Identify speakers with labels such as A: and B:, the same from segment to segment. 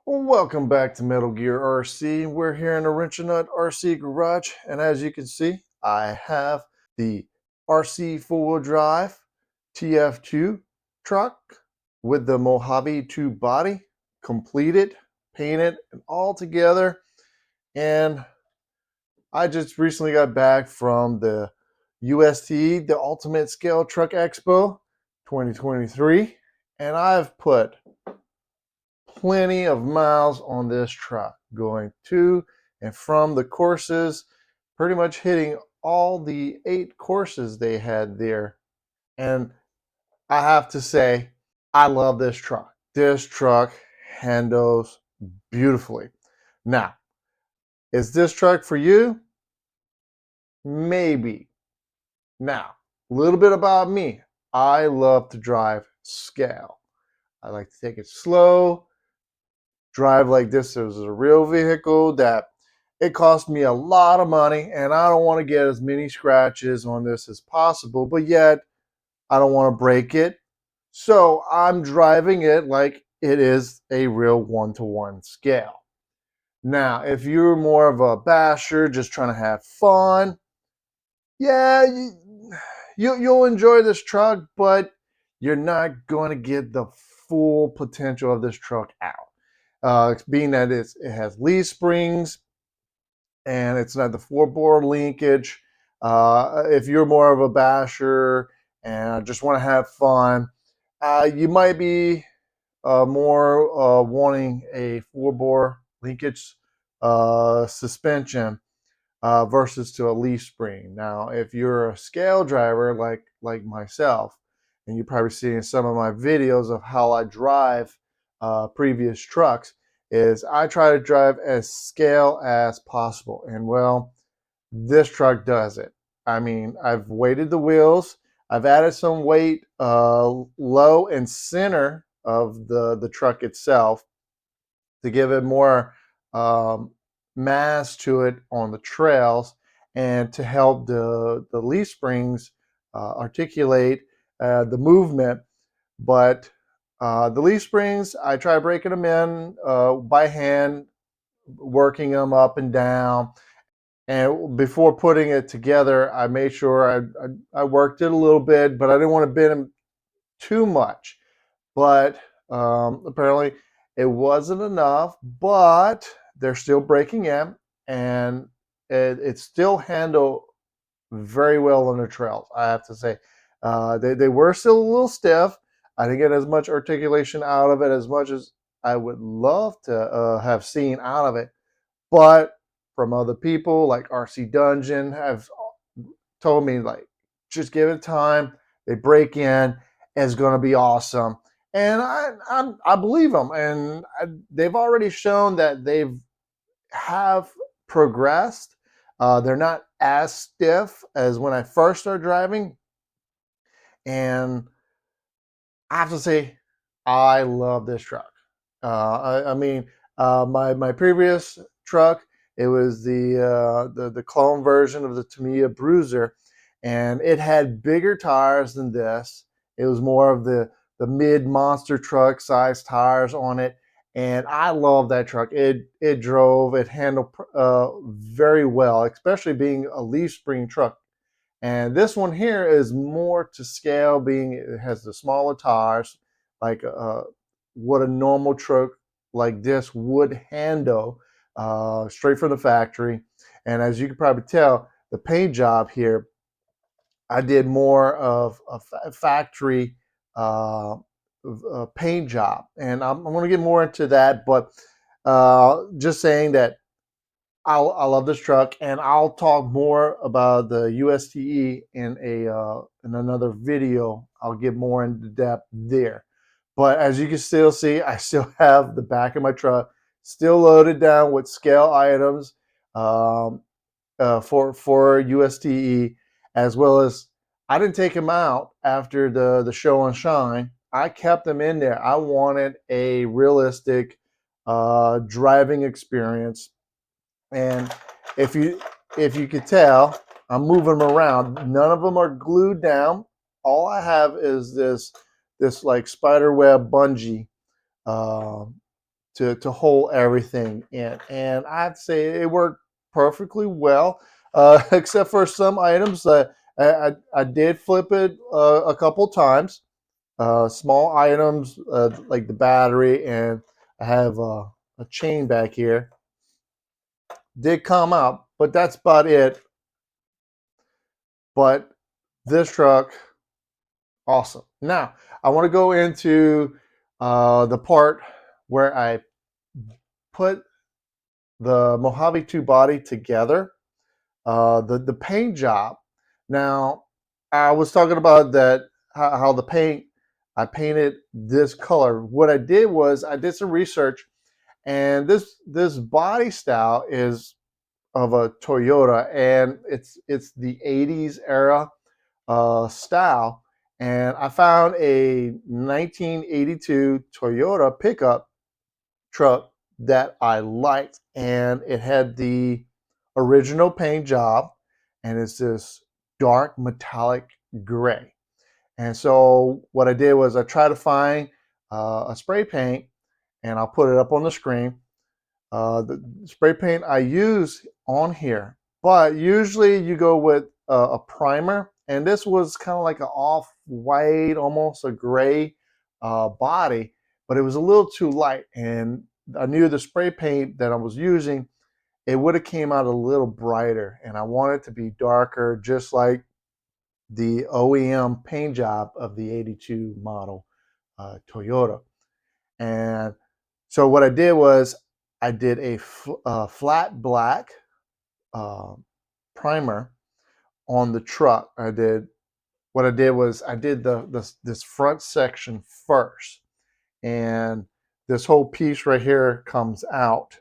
A: Welcome back to Metal Gear RC. We're here in the Wrench and Nut RC garage, and as you can see, I have the RC4WD Drive TF2 truck with the Mojave II body completed, painted, and all together. And I just recently got back from the UST, the Ultimate Scale Truck Expo 2023, and I've put plenty of miles on this truck, going to and from the courses, pretty much hitting all the 8 courses they had there. And I have to say, I love this truck. This truck handles beautifully. Now, is this truck for you? Maybe. Now, a little bit about me. I love to drive scale. I like to take it slow, drive like this is a real vehicle that it cost me a lot of money, and I don't want to get as many scratches on this as possible, but yet I don't want to break it. So I'm driving it like it is a real one-to-one scale. Now, if you're more of a basher, just trying to have fun, yeah, you'll enjoy this truck, but you're not going to get the full potential of this truck out. Being that it has leaf springs and it's not the 4-bore linkage. If you're more of a basher and just want to have fun, you might be more wanting a 4-bore linkage suspension versus to a leaf spring. Now, if you're a scale driver like myself, and you're probably seeing some of my videos of how I drive previous trucks, is I try to drive as scale as possible. And well, this truck does it. I mean, I've weighted the wheels. I've added some weight low and center of the truck itself to give it more mass to it on the trails and to help the leaf springs articulate the movement. But the leaf springs, I try breaking them in by hand, working them up and down. And before putting it together, I made sure I worked it a little bit, but I didn't want to bend them too much. But apparently it wasn't enough, but they're still breaking in, and it still handled very well on the trails, I have to say. They were still a little stiff. I didn't get as much articulation out of it as much as I would love to have seen out of it. But from other people like RC Dungeon have told me, like, just give it time. They break in. It's going to be awesome. And I believe them. And they've already shown that have progressed. They're not as stiff as when I first started driving. And I have to say, I love this truck. I mean, my previous truck, it was the clone version of the Tamiya Bruiser, and it had bigger tires than this. It was more of the mid monster truck size tires on it, and I love that truck. It drove, it handled very well, especially being a leaf spring truck. And this one here is more to scale, being it has the smaller tires, like what a normal truck like this would handle, straight from the factory. And as you can probably tell, the paint job here, I did more of a factory paint job. And I'm going to get more into that, but just saying that I love this truck, and I'll talk more about the USTE in another video. I'll get more into depth there. But as you can still see, I still have the back of my truck still loaded down with scale items for USTE, as well as I didn't take them out after the show and shine. I kept them in there. I wanted a realistic driving experience. And if you could tell, I'm moving them around. None of them are glued down. All I have is this like spider web bungee to hold everything in. And I'd say it worked perfectly well, except for some items that I did flip it a couple times. Small items like the battery, and I have a chain back here did come out, but that's about it. But this truck, awesome. Now I want to go into the part where I put the Mojave II body together, the paint job. Now I was talking about that, how the paint, I painted this color. What I did was I did some research, and this body style is of a Toyota, and it's the 80s era style. And I found a 1982 Toyota pickup truck that I liked, and it had the original paint job, and it's this dark metallic gray. And so what I did was I tried to find a spray paint, and I'll put it up on the screen. The spray paint I use on here, but usually you go with a primer, and this was kind of like an off-white, almost a gray body, but it was a little too light, and I knew the spray paint that I was using, it would have came out a little brighter, and I want it to be darker, just like the OEM paint job of the 82 model Toyota. And so what I did was I did a flat black primer on the truck. What I did was I did this front section first, and this whole piece right here comes out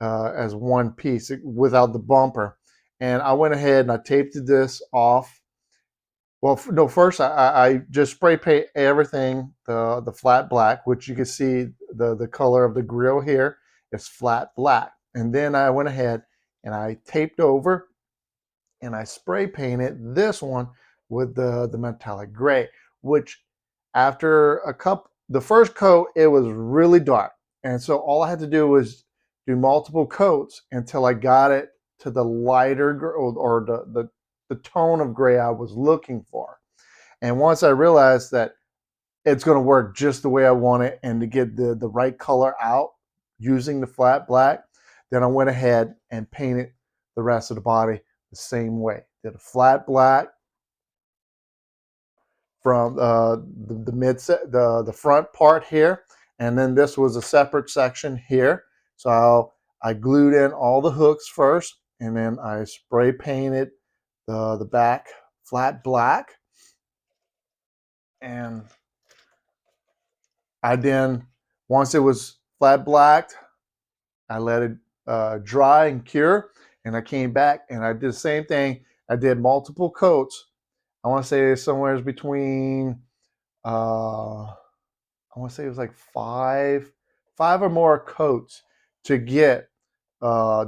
A: as one piece without the bumper. And I went ahead and I taped this off. Well, no, first I just spray paint everything the flat black, which you can see the color of the grill here is flat black. And then I went ahead and I taped over, and I spray painted this one with the metallic gray, which after the first coat, it was really dark. And so all I had to do was do multiple coats until I got it to the lighter or the tone of gray I was looking for. And once I realized that it's going to work just the way I want it and to get the right color out using the flat black, then I went ahead and painted the rest of the body the same way. Did a flat black from the front part here, and then this was a separate section here. So I glued in all the hooks first, and then I spray painted the back flat black, and I then, once it was flat blacked, I let it dry and cure, and I came back and I did the same thing. I did multiple coats. I want to say somewhere between I want to say it was like five or more coats to get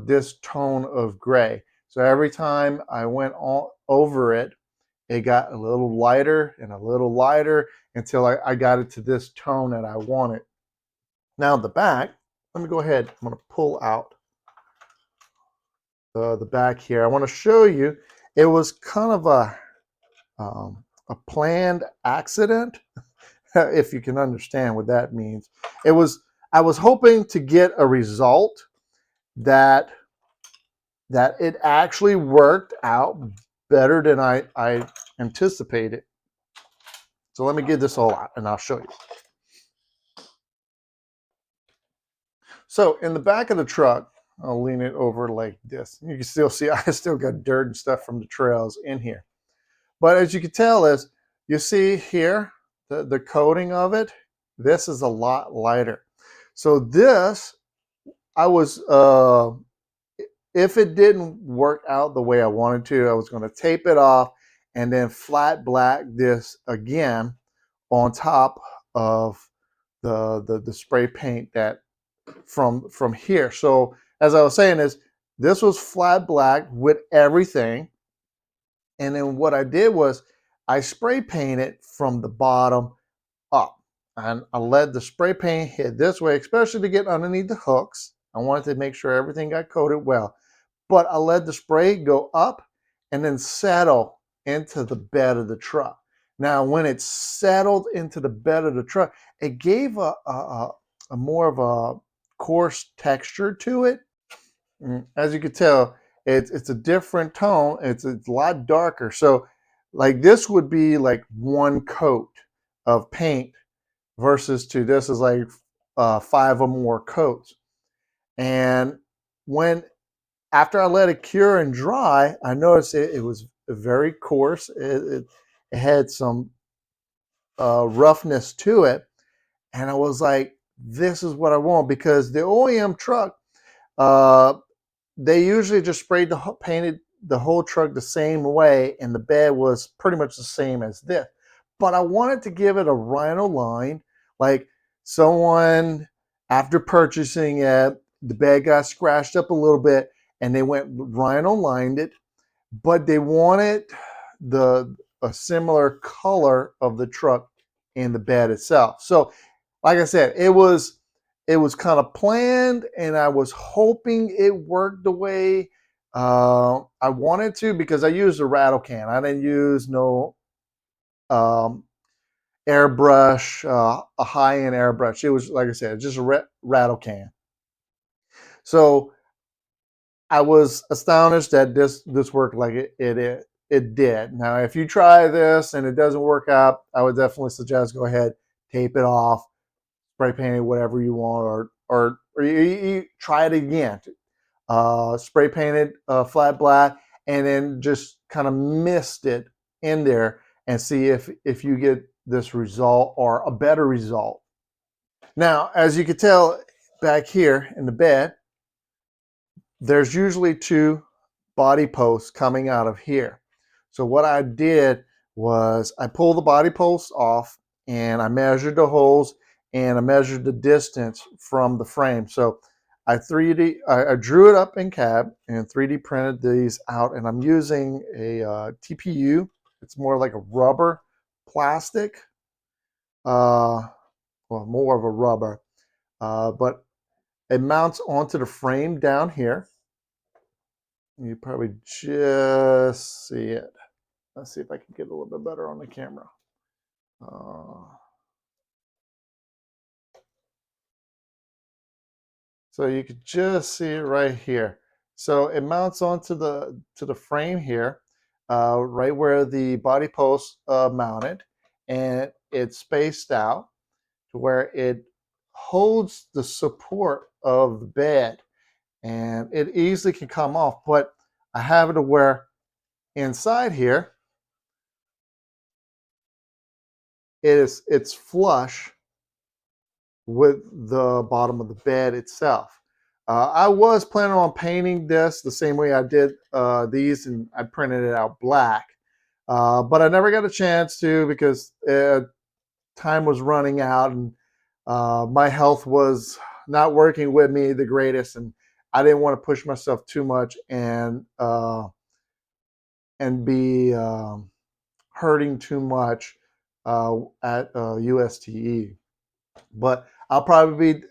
A: this tone of gray. So every time I went over it, it got a little lighter and a little lighter until I got it to this tone that I wanted. Now the back, let me go ahead. I'm going to pull out the back here. I want to show you, it was kind of a planned accident, if you can understand what that means. I was hoping to get a result that it actually worked out better than I anticipated. So let me get this all out and I'll show you. So in the back of the truck, I'll lean it over like this. You can still see I still got dirt and stuff from the trails in here. But as you can tell, is you see here the coating of it, this is a lot lighter. So this, I was if it didn't work out the way I wanted to, I was going to tape it off and then flat black this again on top of the spray paint that from here. So as I was saying, is this was flat black with everything, and then what I did was I spray painted from the bottom up. and I let the spray paint hit this way, especially to get underneath the hooks. I wanted to make sure everything got coated well. But I let the spray go up and then settle into the bed of the truck. Now, when it settled into the bed of the truck, it gave a more of a coarse texture to it. As you can tell, it's a different tone. It's a lot darker. So, like this would be like one coat of paint versus to this is like 5 or more coats. And when after I let it cure and dry, I noticed it was very coarse. It had some roughness to it, and I was like, "This is what I want," because the OEM truck, uh, they usually just sprayed painted the whole truck the same way, and the bed was pretty much the same as this. But I wanted to give it a rhino line, like someone after purchasing it, the bed got scratched up a little bit, and they went rhino lined it, but they wanted the a similar color of the truck in the bed itself. So, like I said, it was kind of planned, and I was hoping it worked the way I wanted to, because I used a rattle can. I didn't use no um, airbrush, a high-end airbrush. It was, like I said, just a rattle can. So I was astonished that this worked like it did. Now, if you try this and it doesn't work out, I would definitely suggest go ahead, tape it off, spray paint it whatever you want, or you try it again. Spray painted flat black, and then just kind of mist it in there and see if you get this result or a better result. Now, as you can tell back here in the bed, there's usually 2 body posts coming out of here. So what I did was I pulled the body posts off, and I measured the holes, and I measured the distance from the frame. So I drew it up in CAD and 3D printed these out, and I'm using a TPU. It's more like a rubber plastic, well, more of a rubber, but it mounts onto the frame down here. You probably just see it. Let's see if I can get a little bit better on the camera. So you could just see it right here. So it mounts onto the frame here, right where the body post mounted, and it's spaced out to where it holds the support of the bed, and it easily can come off. But I have it to where inside here it's flush with the bottom of the bed itself. I was planning on painting this the same way I did these, and I printed it out black, but I never got a chance to, because time was running out, and my health was not working with me the greatest, and I didn't want to push myself too much and be hurting too much at USTE. But I'll probably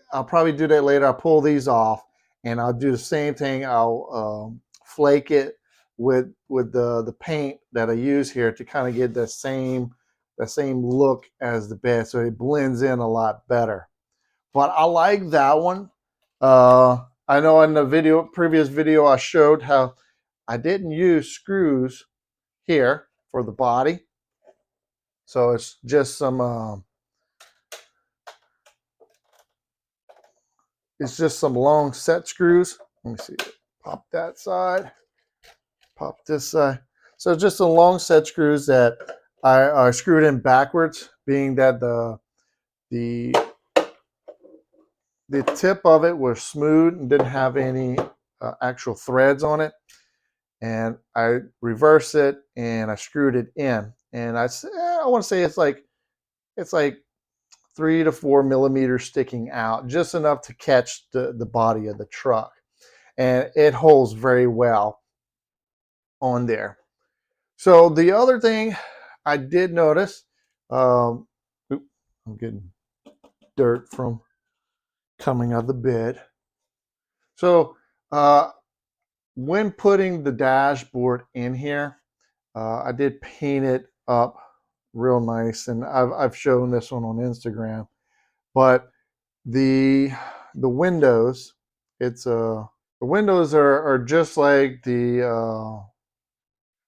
A: do that later. I'll pull these off, and I'll do the same thing. I'll flake it with the paint that I use here to kind of get the same look as the bed, so it blends in a lot better. But I like that one. I know in the previous video I showed how I didn't use screws here for the body, so it's just some long set screws. Let me see. Pop that side. Pop this side. So just some long set screws that I screwed in backwards, being that the tip of it was smooth and didn't have any actual threads on it. And I reversed it and I screwed it in. And I want to say it's like 3 to 4 millimeters sticking out, just enough to catch the body of the truck. And it holds very well on there. So the other thing I did notice, I'm getting dirt from coming out of the bed. So when putting the dashboard in here, I did paint it up real nice, and I've shown this one on Instagram. But the windows, the windows are just like the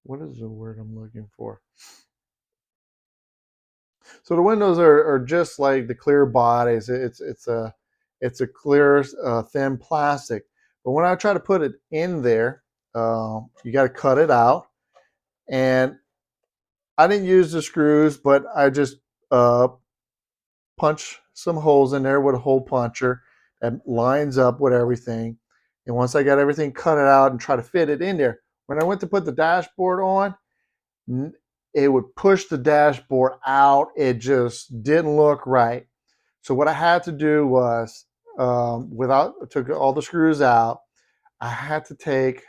A: what is the word I'm looking for? So the windows are just like the clear bodies. It's a clear thin plastic. But when I try to put it in there, you got to cut it out. And I didn't use the screws, but I just punch some holes in there with a hole puncher that lines up with everything. And once I got everything cut it out and try to fit it in there, when I went to put the dashboard on, it would push the dashboard out. It just didn't look right. So what I had to do was, took all the screws out, I had to take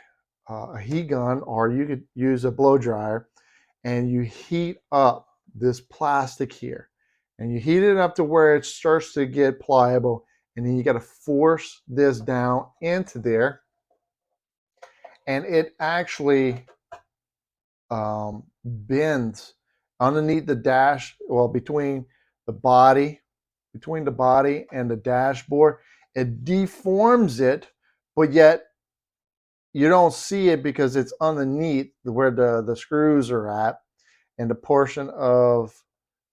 A: a heat gun, or you could use a blow dryer, and you heat up this plastic here. And you heat it up to where it starts to get pliable. And then you got to force this down into there. And it actually bends underneath the dash, well, between the body and the dashboard. It deforms it, but yet you don't see it because it's underneath where the screws are at, and the portion of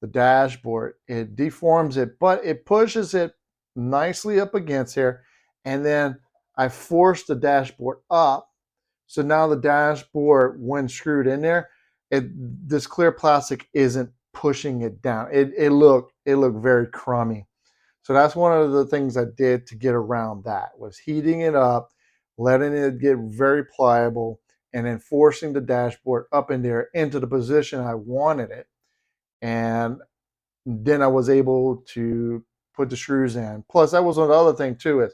A: the dashboard. It deforms it, but it pushes it nicely up against here. And then I force the dashboard up. So now the dashboard, when screwed in there, this clear plastic isn't pushing it down. It looked very crummy. So that's one of the things I did to get around that, was heating it up, letting it get very pliable, and then forcing the dashboard up in there into the position I wanted it. And then I was able to put the screws in. Plus, that was one other thing too, is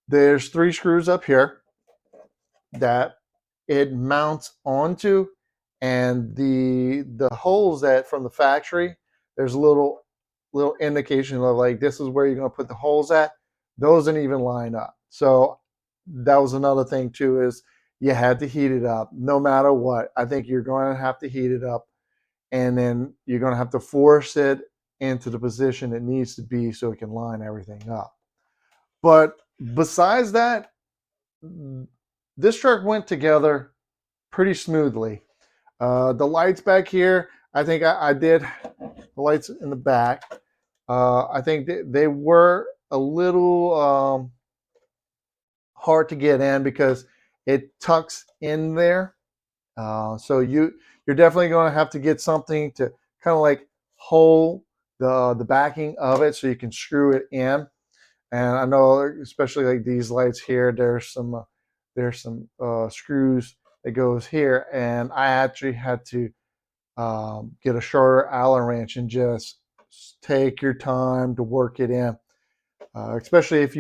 A: there's 3 screws up here that it mounts onto, and the holes that from the factory, there's a little indication of like, this is where you're going to put the holes at. Those didn't even line up. So that was another thing too, is you had to heat it up no matter what. I think you're going to have to heat it up, and then you're going to have to force it into the position it needs to be so it can line everything up. But besides that, this truck went together pretty smoothly. The lights back here, I think I did the lights in the back. I think they were a little hard to get in because it tucks in there. So you're definitely going to have to get something to kind of like hold the backing of it so you can screw it in. And I know, especially like these lights here, there's some screws that goes here, and I actually had to get a shorter Allen wrench and just take your time to work it in. Especially if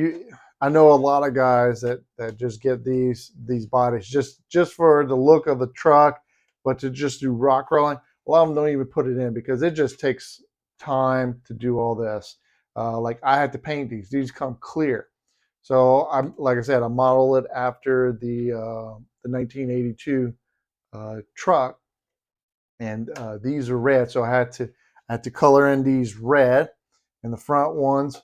A: I know a lot of guys that just get these bodies just for the look of the truck, but to just do rock crawling. A lot of them don't even put it in because it just takes time to do all this. Like I had to paint these. These come clear. So like I said, I modeled it after the 1982 truck, and these are red. So I had to color in these red, and the front ones,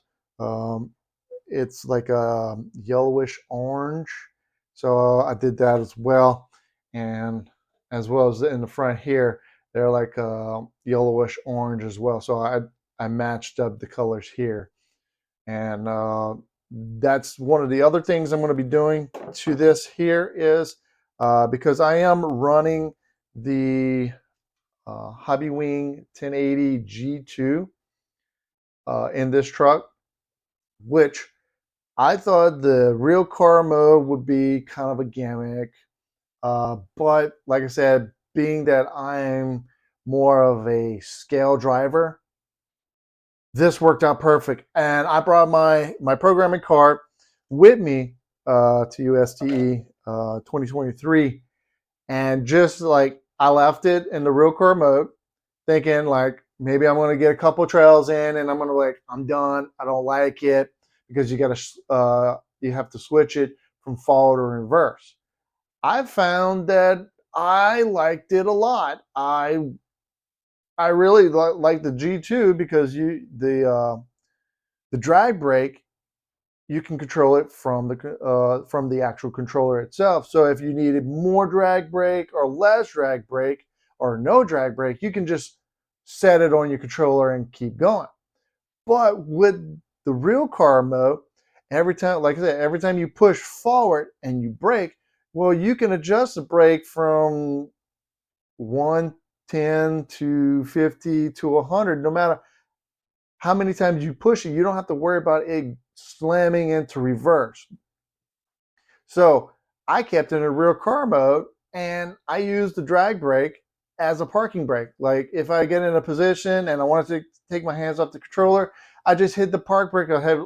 A: it's like a yellowish orange. So I did that as well, and as well as in the front here, they're like yellowish orange as well. So I matched up the colors here, and that's one of the other things I'm going to be doing to this here is because I am running the Hobby Wing 1080 G2 in this truck, which I thought the real car mode would be kind of a gimmick. But like I said, being that I'm more of a scale driver, this worked out perfect. And I brought my programming cart with me to USTE 2023. And just like I left it in the real car mode, thinking like, maybe I'm going to get a couple trails in and I'm going to like, I'm done. I don't like it, because you have to switch it from forward or reverse. I found that I liked it a lot. I really like the G2, because the drag brake, you can control it from the actual controller itself. So if you needed more drag brake or less drag brake or no drag brake, you can just set it on your controller and keep going. But with the real car mode, every time, like I said, every time you push forward and you brake, well, you can adjust the brake from 110 to 50 to 100, no matter how many times you push it. You don't have to worry about it slamming into reverse. So I kept it in a real car mode, and I used the drag brake as a parking brake. Like if I get in a position and I wanted to take my hands off the controller, I just hit the park brake. I have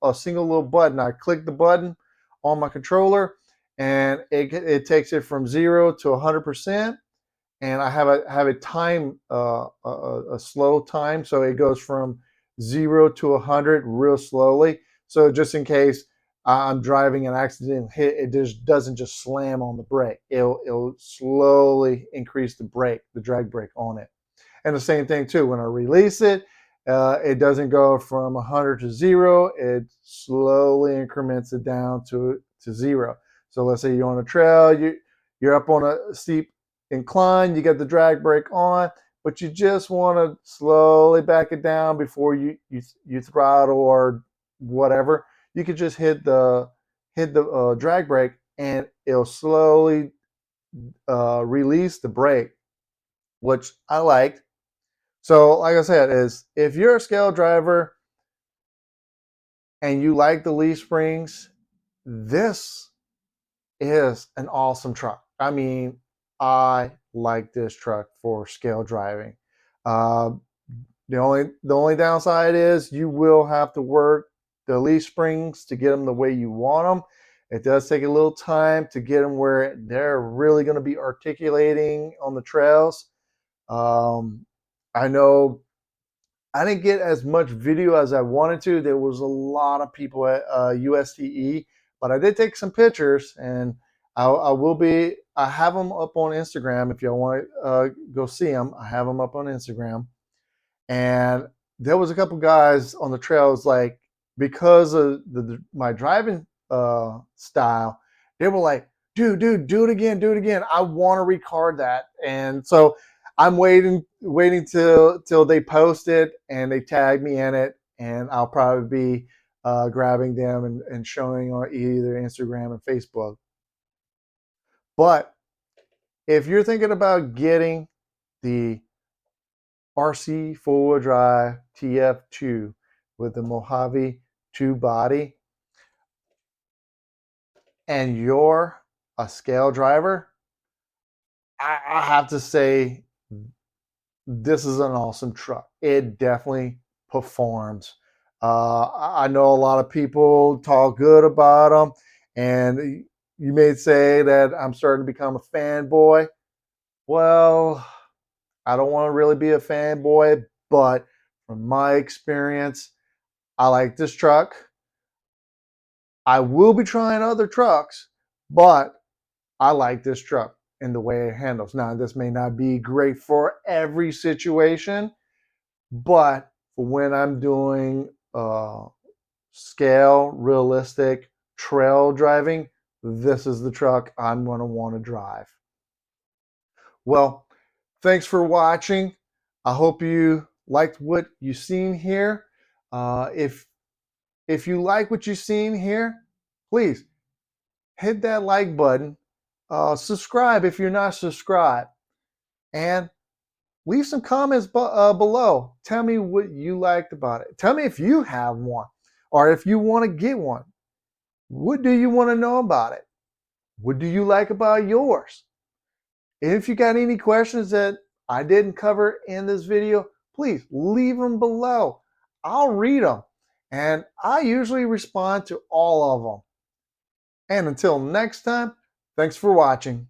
A: a single little button. I click the button on my controller, and it takes it from 0 to 100%. And I have a time, a slow time, so it goes from 0 to 100 real slowly. So just in case I'm driving an accident hit, it just doesn't just slam on the brake. It'll slowly increase the drag brake on it. And the same thing too, when I release it, it doesn't go from 100 to 0. It slowly increments it down to 0. So let's say you're on a trail, you're up on a steep incline, you get the drag brake on, but you just want to slowly back it down before you throttle or whatever. You could just hit the drag brake, and it'll slowly release the brake, which I liked. So like I said, is if you're a scale driver and you like the leaf springs, this is an awesome truck. I mean, I like this truck for scale driving. Uh, the only downside is you will have to work the leaf springs to get them the way you want them. It does take a little time to get them where they're really going to be articulating on the trails. I know I didn't get as much video as I wanted to. There was a lot of people at USTE, but I did take some pictures, and I have them up on Instagram if y'all want to go see them. I have them up on Instagram. And there was a couple guys on the trails, like, because of my driving style, they were like, dude, do it again, do it again. I want to record that. And so I'm waiting till they post it and they tag me in it, and I'll probably be grabbing them and showing on either Instagram and Facebook. But if you're thinking about getting the RC4WD Drive TF2 with the Mojave II Body, and you're a scale driver, I have to say this is an awesome truck. It definitely performs. I know a lot of people talk good about them, and you may say that I'm starting to become a fanboy. Well, I don't want to really be a fanboy, but from my experience, I like this truck. I will be trying other trucks, but I like this truck and the way it handles. Now, this may not be great for every situation, but for when I'm doing scale, realistic trail driving, this is the truck I'm going to want to drive. Well, thanks for watching. I hope you liked what you've seen here. If you like what you've seen here, please hit that like button. Subscribe if you're not subscribed. And leave some comments below. Tell me what you liked about it. Tell me if you have one or if you want to get one. What do you want to know about it? What do you like about yours? If you got any questions that I didn't cover in this video, please leave them below. I'll read them, and I usually respond to all of them. And until next time, thanks for watching.